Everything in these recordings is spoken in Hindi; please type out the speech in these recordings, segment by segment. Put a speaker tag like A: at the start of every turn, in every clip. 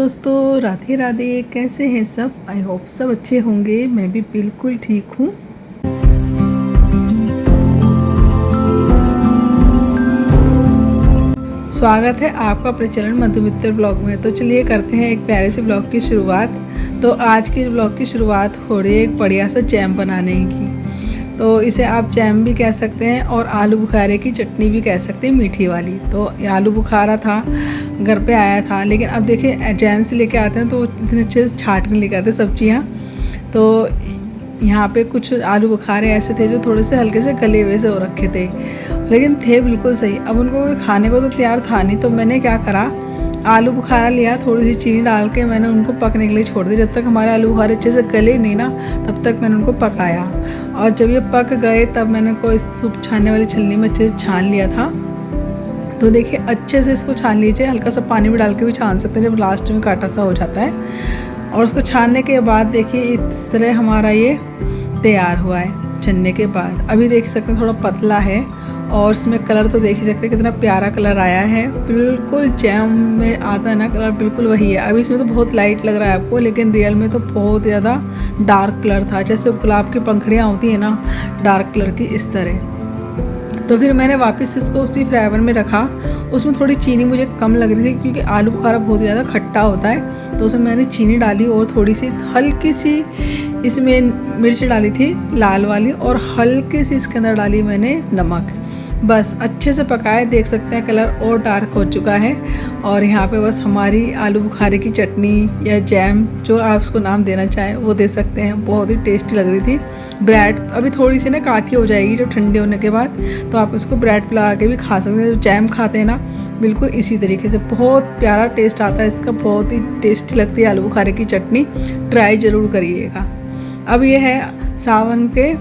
A: दोस्तों, राधे राधे। कैसे हैं सब? आई होप सब अच्छे होंगे। मैं भी बिल्कुल ठीक हूँ। स्वागत है आपका प्रचलन मधुमित्र ब्लॉग में। तो चलिए करते हैं एक प्यारे से ब्लॉग की शुरुआत। तो आज के ब्लॉग की शुरुआत हो रही है एक बढ़िया सा जैम बनाने की। तो इसे आप जैम भी कह सकते हैं और आलू बुखारे की चटनी भी कह सकते हैं, मीठी वाली। तो आलू बुखारा था, घर पे आया था, लेकिन अब देखिए जेंट्स लेके आते हैं तो इतने अच्छे से छाट के लेके आते हैं सब्जियाँ। तो यहाँ पे कुछ आलू बुखारे ऐसे थे जो थोड़े से हल्के से गले हुए से हो रखे थे, लेकिन थे बिल्कुल सही। अब उनको खाने को तो तैयार था नहीं, तो मैंने क्या करा, आलू बुखारा लिया, थोड़ी सी चीनी डाल के मैंने उनको पकने के लिए छोड़ दिया। जब तक हमारे आलू बुखारे अच्छे से गले नहीं ना, तब तक मैंने उनको पकाया। और जब ये पक गए तब मैंने को इस सूप छानने वाली छलनी में अच्छे से छान लिया था। तो देखिए अच्छे से इसको छान लीजिए, हल्का सा पानी भी डाल के भी छान सकते हैं जब लास्ट में काटा सा हो जाता है। और उसको छानने के बाद देखिए इस तरह हमारा ये तैयार हुआ है छनने के बाद। अभी देख सकते हैं थोड़ा पतला है और इसमें कलर तो देख ही सकते हैं कितना प्यारा कलर आया है। बिल्कुल जैम में आता है ना कलर, बिल्कुल वही है। अभी इसमें तो बहुत लाइट लग रहा है आपको, लेकिन रियल में तो बहुत ज़्यादा डार्क कलर था, जैसे गुलाब की पंखड़ियाँ होती हैं ना, डार्क कलर की, इस तरह। तो फिर मैंने वापस इसको उसी फ्राइवर में रखा। उसमें थोड़ी चीनी मुझे कम लग रही थी क्योंकि आलू बुखारा बहुत ज़्यादा खट्टा होता है। तो उसमें मैंने चीनी डाली और थोड़ी सी हल्की सी इसमें मिर्च डाली थी लाल वाली, और हल्की सी इसके अंदर डाली मैंने नमक। बस अच्छे से पकाए, देख सकते हैं कलर और डार्क हो चुका है। और यहाँ पे बस हमारी आलू बुखारे की चटनी या जैम, जो आप उसको नाम देना चाहें वो दे सकते हैं, बहुत ही टेस्टी लग रही थी। ब्रेड अभी थोड़ी सी ना काठी हो जाएगी जब ठंडे होने के बाद, तो आप इसको ब्रेड पे लगा के भी खा सकते हैं। जो जैम खाते हैं ना, बिल्कुल इसी तरीके से बहुत प्यारा टेस्ट आता है इसका, बहुत ही टेस्टी लगती है आलू बुखारे की चटनी। ट्राई ज़रूर करिएगा। अब ये है सावन के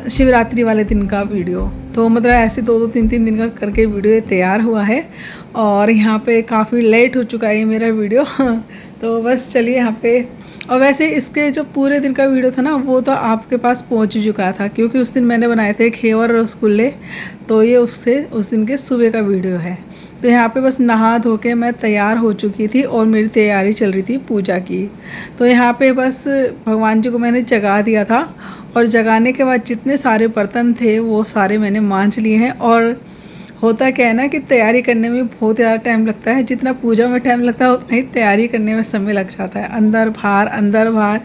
A: शिवरात्रि वाले दिन का वीडियो। तो मतलब ऐसे 2-2, 3-3 दिन का करके वीडियो तैयार हुआ है, और यहाँ पे काफ़ी लेट हो चुका है मेरा वीडियो। तो बस चलिए यहाँ पे। और वैसे इसके जो पूरे दिन का वीडियो था ना, वो तो आपके पास पहुँच चुका था, क्योंकि उस दिन मैंने बनाए थे घेवर और रसगुल्ले। तो ये उससे उस दिन के सुबह का वीडियो है। तो यहाँ पे बस नहा धो के मैं तैयार हो चुकी थी और मेरी तैयारी चल रही थी पूजा की। तो यहाँ पे बस भगवान जी को मैंने जगा दिया था, और जगाने के बाद जितने सारे बर्तन थे वो सारे मैंने मांज लिए हैं। और होता क्या है ना कि तैयारी करने में बहुत ज़्यादा टाइम लगता है, जितना पूजा में टाइम लगता है उतना ही तैयारी करने में समय लग जाता है। अंदर बाहर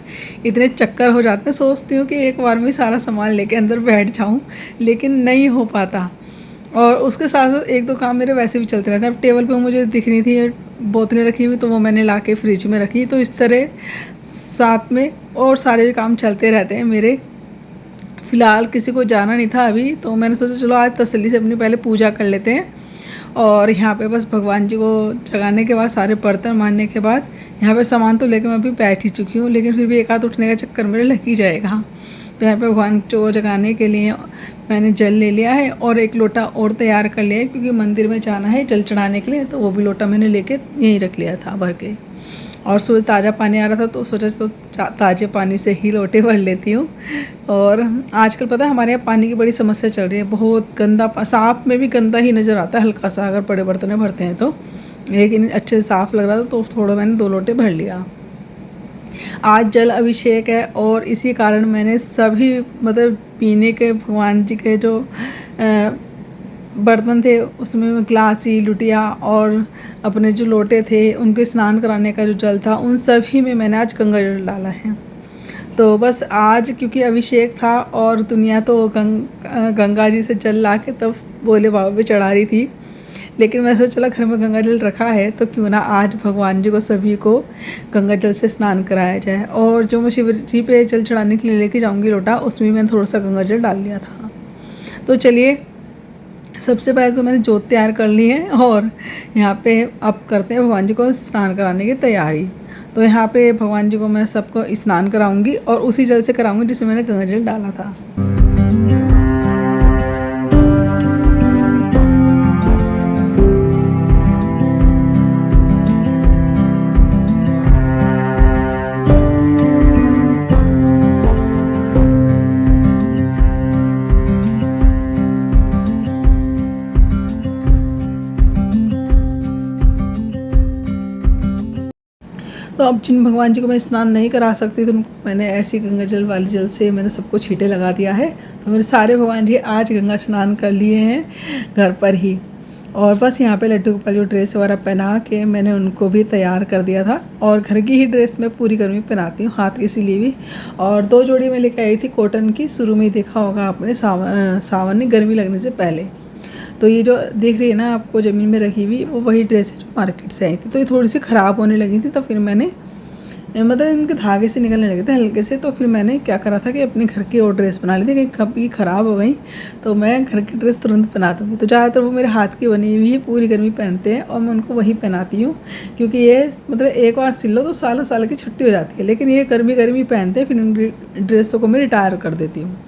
A: इतने चक्कर हो जाते हैं। सोचती हूँ कि एक बार में सारा सामान लेके अंदर बैठ जाऊँ, लेकिन नहीं हो पाता। और उसके साथ साथ 1-2 काम मेरे वैसे भी चलते रहते हैं। अब टेबल पे मुझे दिख रही थी बोतलें रखी हुई, तो वो मैंने ला के फ्रिज में रखी। तो इस तरह साथ में और सारे भी काम चलते रहते हैं मेरे। फ़िलहाल किसी को जाना नहीं था अभी, तो मैंने सोचा चलो आज तसल्ली से अपनी पहले पूजा कर लेते हैं। और यहाँ पे बस भगवान जी को जगाने के बाद, सारे बर्तन मारने के बाद, यहाँ पे सामान तो लेकर मैं अभी बैठ ही चुकी हूँ, लेकिन फिर भी एक हाथ उठने का चक्कर मेरे लग ही जाएगा। तो यहाँ पे भगवान को जगाने के लिए मैंने जल ले लिया है, और एक लोटा और तैयार कर लिया है, क्योंकि मंदिर में जाना है जल चढ़ाने के लिए। तो वो भी लोटा मैंने लेके यहीं रख लिया था भर के। और सुबह ताज़ा पानी आ रहा था, तो सोचा तो ताज़े पानी से ही लोटे भर लेती हूँ। और आजकल पता है हमारे यहाँ पानी की बड़ी समस्या चल रही है। बहुत गंदा, साफ़ में भी गंदा ही नज़र आता है हल्का सा, अगर बड़े बर्तन में भरते हैं तो। लेकिन अच्छे से साफ़ लग रहा था, तो थोड़ा मैंने 2 लोटे भर लिया। आज जल अभिषेक है, और इसी कारण मैंने सभी मतलब पीने के भगवान जी के जो बर्तन थे उसमें गिलासी, लुटिया और अपने जो लोटे थे उनके स्नान कराने का जो जल था, उन सभी में मैंने आज गंगा जल डाला है। तो बस आज क्योंकि अभिषेक था और दुनिया तो गंगा जी से जल ला के तब भोले बाबा पे चढ़ा रही थी, लेकिन मैं सोचा चला घर में गंगा जल रखा है तो क्यों ना आज भगवान जी को सभी को गंगा जल से स्नान कराया जाए। और जो मैं शिव जी पे जल चढ़ाने के लिए लेके जाऊंगी लोटा, उसमें मैंने थोड़ा सा गंगा जल डाल लिया था। तो चलिए, सबसे पहले तो मैंने जोत तैयार कर ली है, और यहाँ पे अब करते हैं भगवान जी को स्नान कराने की तैयारी। तो यहाँ पे भगवान जी को मैं सबको स्नान कराऊंगी, और उसी जल से कराऊंगी जिसमें मैंने गंगा जल डाला था। तो अब जिन भगवान जी को मैं स्नान नहीं करा सकती तो उनको मैंने ऐसी गंगा जल वाली जल से मैंने सबको छींटे लगा दिया है। तो मेरे सारे भगवान जी आज गंगा स्नान कर लिए हैं घर पर ही। और बस यहाँ पे लड्डू गोपाल जो ड्रेस वगैरह पहना के मैंने उनको भी तैयार कर दिया था। और घर की ही ड्रेस मैं पूरी गर्मी पहनाती हूँ, हाथ की सिली भी। और 2 जोड़ी मैं लेकर आई थी कॉटन की, शुरू में ही देखा होगा आपने सावन में गर्मी लगने से पहले। तो ये जो देख रही है ना आपको ज़मीन में रखी हुई, वो वही ड्रेस है जो मार्केट से आई थी। तो ये थोड़ी सी ख़राब होने लगी थी, तो फिर मैंने मतलब इनके धागे से निकलने लगे थे हल्के से। तो फिर मैंने क्या करा था कि अपने घर की और ड्रेस बना ली थी, कहीं कभी ख़राब हो गई तो मैं घर की ड्रेस तुरंत बना दूँगी। तो ज़्यादातर वो मेरे हाथ की बनी हुई ही पूरी गर्मी पहनते हैं और मैं उनको वही पहनाती हूँ, क्योंकि ये मतलब एक बार सिल लो तो सालों साल की छुट्टी हो जाती है। लेकिन ये गर्मी पहनते हैं, फिर इन ड्रेसों को मैं रिटायर कर देती हूँ।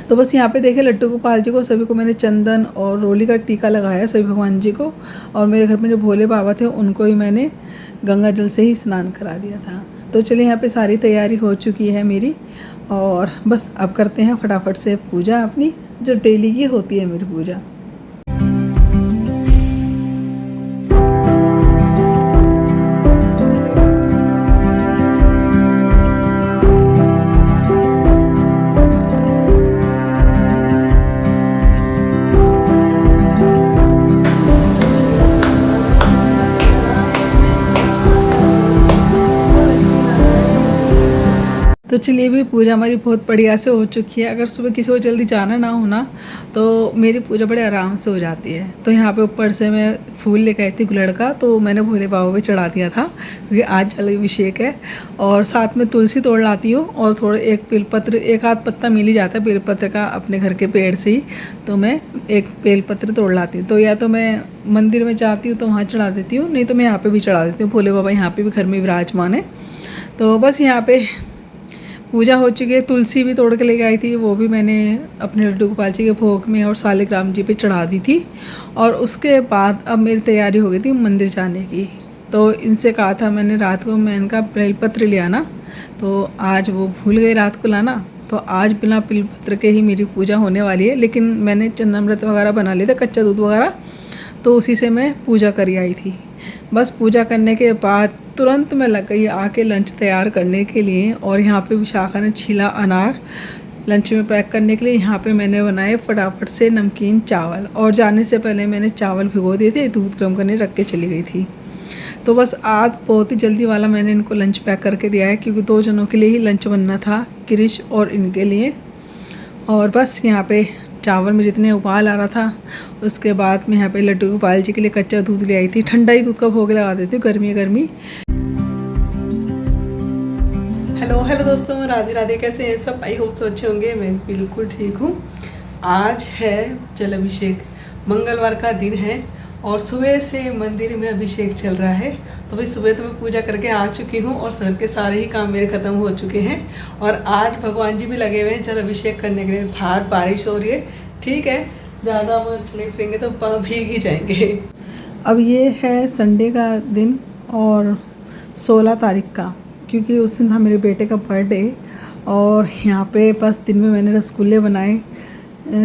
A: तो बस यहाँ पे देखे लड्डू गोपाल जी को सभी को मैंने चंदन और रोली का टीका लगाया सभी भगवान जी को। और मेरे घर में जो भोले बाबा थे उनको ही मैंने गंगा जल से ही स्नान करा दिया था। तो चलिए यहाँ पे सारी तैयारी हो चुकी है मेरी, और बस अब करते हैं फटाफट से पूजा अपनी, जो डेली की होती है मेरी पूजा। तो चलिए भी पूजा हमारी बहुत बढ़िया से हो चुकी है। अगर सुबह किसी को जल्दी जाना ना होना तो मेरी पूजा बड़े आराम से हो जाती है। तो यहाँ पे ऊपर से मैं फूल लेकर आई थी गुलड़ का, तो मैंने भोले बाबा पे चढ़ा दिया था क्योंकि आज जल अभिषेक है। और साथ में तुलसी तोड़ लाती हूँ और थोड़ा एक बेलपत्र, एक आध पत्ता मिल ही जाता है बेलपत्र का अपने घर के पेड़ से ही, तो मैं एक बेलपत्र तोड़ लाती हूँ। तो या तो मैं मंदिर में जाती हूँ तो वहाँ चढ़ा देती हूँ, नहीं तो मैं यहाँ पर भी चढ़ा देती हूँ। भोले बाबा यहाँ पर भी घर में विराजमान है। तो बस यहाँ पर पूजा हो चुकी है। तुलसी भी तोड़ के लेके आई थी, वो भी मैंने अपने लड्डू गोपाल जी के भोग में और सालिग्राम जी पे चढ़ा दी थी। और उसके बाद अब मेरी तैयारी हो गई थी मंदिर जाने की। तो इनसे कहा था मैंने रात को, मैं इनका बेलपत्र ले आना, तो आज वो भूल गए रात को लाना। तो आज बिना बेलपत्र के ही मेरी पूजा होने वाली है। लेकिन मैंने चन्नामृत वगैरह बना लिए थे, कच्चा दूध वगैरह, तो उसी से मैं पूजा करी आई थी। बस पूजा करने के बाद तुरंत मैं लग गई आके लंच तैयार करने के लिए। और यहाँ पे विशाखा ने छीला अनार लंच में पैक करने के लिए। यहाँ पे मैंने बनाए फटाफट से नमकीन चावल, और जाने से पहले मैंने चावल भिगो दिए थे, दूध गर्म करने रख के चली गई थी। तो बस आज बहुत ही जल्दी वाला मैंने इनको लंच पैक करके दिया है, क्योंकि 2 जनों के लिए ही लंच बनना था, क्रिश और इनके लिए। और बस यहाँ पे चावल में जितने उबाल आ रहा था, उसके बाद मैं यहाँ पे लड्डू गोपाल जी के लिए कच्चा दूध ले आई थी। ठंडा ही दूध का भोग लगा देती हूँ गर्मी गर्मी। हेलो दोस्तों, राधे राधे। कैसे हैं सब? आई होप सब अच्छे होंगे। मैं बिल्कुल ठीक हूँ। आज है जल अभिषेक, मंगलवार का दिन है और सुबह से मंदिर में अभिषेक चल रहा है। तो भाई सुबह तो मैं पूजा करके आ चुकी हूँ और घर के सारे ही काम मेरे ख़त्म हो चुके हैं। और आज भगवान जी भी लगे हुए हैं जल अभिषेक करने के लिए। बाहर बारिश हो रही है, ठीक है, ज़्यादा चले फिरेंगे तो भीग ही जाएंगे। अब ये है संडे का दिन और 16 तारीख का, क्योंकि उस दिन था मेरे बेटे का बर्थडे। और यहाँ पे बस दिन में मैंने रसगुल्ले बनाए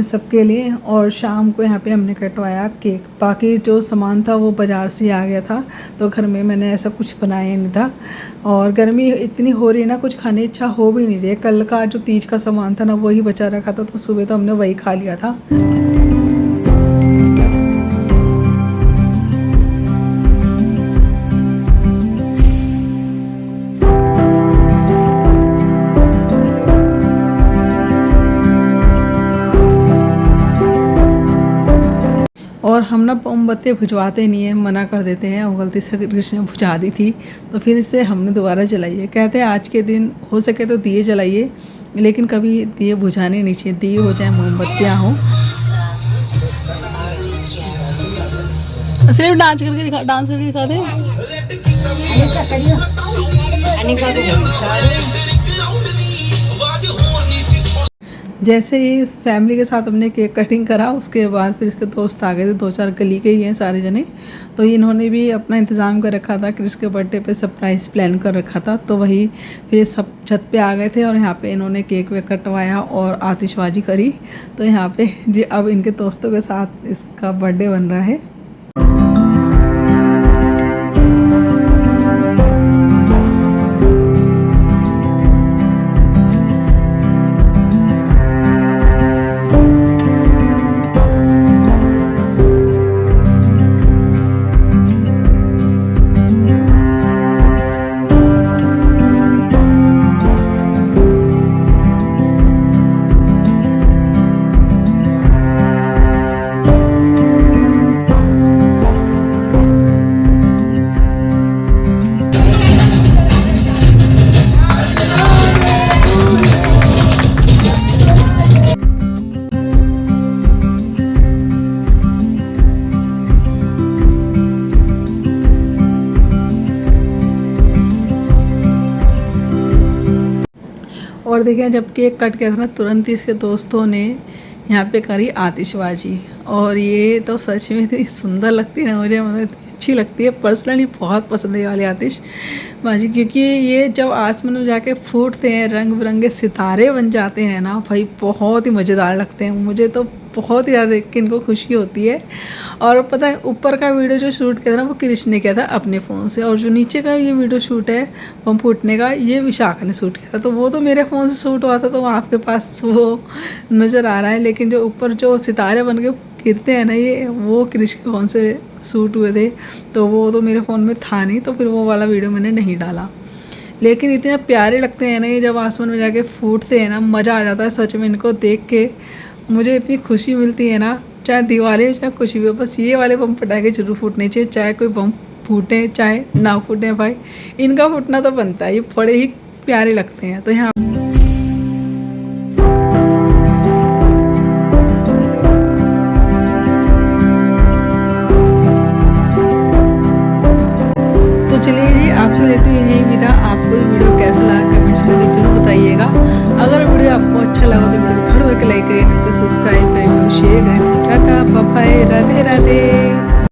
A: सबके लिए, और शाम को यहाँ पे हमने कटवाया केक। बाकी जो सामान था वो बाज़ार से आ गया था, तो घर में मैंने ऐसा कुछ बनाया नहीं था। और गर्मी इतनी हो रही है ना, कुछ खाने इच्छा हो भी नहीं रही है। कल का जो तीज का सामान था ना, वही बचा रखा था, तो सुबह तो हमने वही खा लिया था। और हम ना मोमबत्ती भुजवाते नहीं हैं, मना कर देते हैं। वो गलती से कृष्ण ने बुझा दी थी, तो फिर से हमने दोबारा जलाई है। कहते हैं आज के दिन हो सके तो दिए जलाइए, लेकिन कभी दिए बुझाने नहीं चाहिए, दिए हो चाहे मोमबत्तियाँ हों। सिर्फ डांस करके दिखा दे। जैसे ही फैमिली के साथ हमने केक कटिंग करा, उसके बाद फिर इसके दोस्त आ गए थे, 2-4 गली के ही हैं सारे जने। तो इन्होंने भी अपना इंतज़ाम कर रखा था, क्रिश के बर्थडे पे सरप्राइज़ प्लान कर रखा था। तो वही फिर सब छत पे आ गए थे और यहाँ पे इन्होंने केक वेक कटवाया और आतिशबाजी करी। तो यहाँ पे जी अब इनके दोस्तों के साथ इसका बर्थडे बन रहा है। और देखिए जब केक कट गया था ना, तुरंत ही इसके दोस्तों ने यहाँ पे करी आतिशबाजी, और ये तो सच में इतनी सुंदर लगती है ना मुझे, मतलब अच्छी लगती है। पर्सनली बहुत पसंद है ये वाली आतिशबाजी, क्योंकि ये जब आसमान में जाके फूटते हैं, रंग बिरंगे सितारे बन जाते हैं ना भाई, बहुत ही मज़ेदार लगते हैं। मुझे तो बहुत ही ज़्यादा देख के इनको खुशी होती है। और पता है ऊपर का वीडियो जो शूट किया था ना, वो कृष्ण ने किया था अपने फ़ोन से, और जो नीचे का ये वीडियो शूट है बम फूटने का, ये विशाखा ने शूट किया था। तो वो तो मेरे फ़ोन से शूट हुआ था, तो आपके पास वो नज़र आ रहा है, लेकिन जो ऊपर जो सितारे बन के गिरते हैं ना, ये वो कृष्ण के फ़ोन से शूट हुए थे, तो वो तो मेरे फ़ोन में था नहीं, तो फिर वो वाला वीडियो मैंने नहीं डाला। लेकिन इतने प्यारे लगते हैं ना ये, जब आसमान में जाके फूटते हैं ना, मज़ा आ जाता है सच में। इनको देख के मुझे इतनी खुशी मिलती है ना, चाहे दिवाली हो चाहे कुछ भी हो, बस ये वाले बम पटाखे जरूर फूटने चाहिए। चाहे कोई बम फूटे चाहे ना फूटे भाई, इनका फूटना तो बनता है, ये बड़े ही प्यारे लगते हैं। तो यहाँ तो चलिए जी, आपसे लेती हूँ यही विदा। आपको ये वीडियो कैसा लगा कमेंट्स करके जरूर बताइएगा। अगर वीडियो आपको अच्छा लगा तो वीडियो को भर भर के लाइक करिए, नहीं तो सब्सक्राइब करें, शेयर करें। Tata bye bye, Radhe Radhe.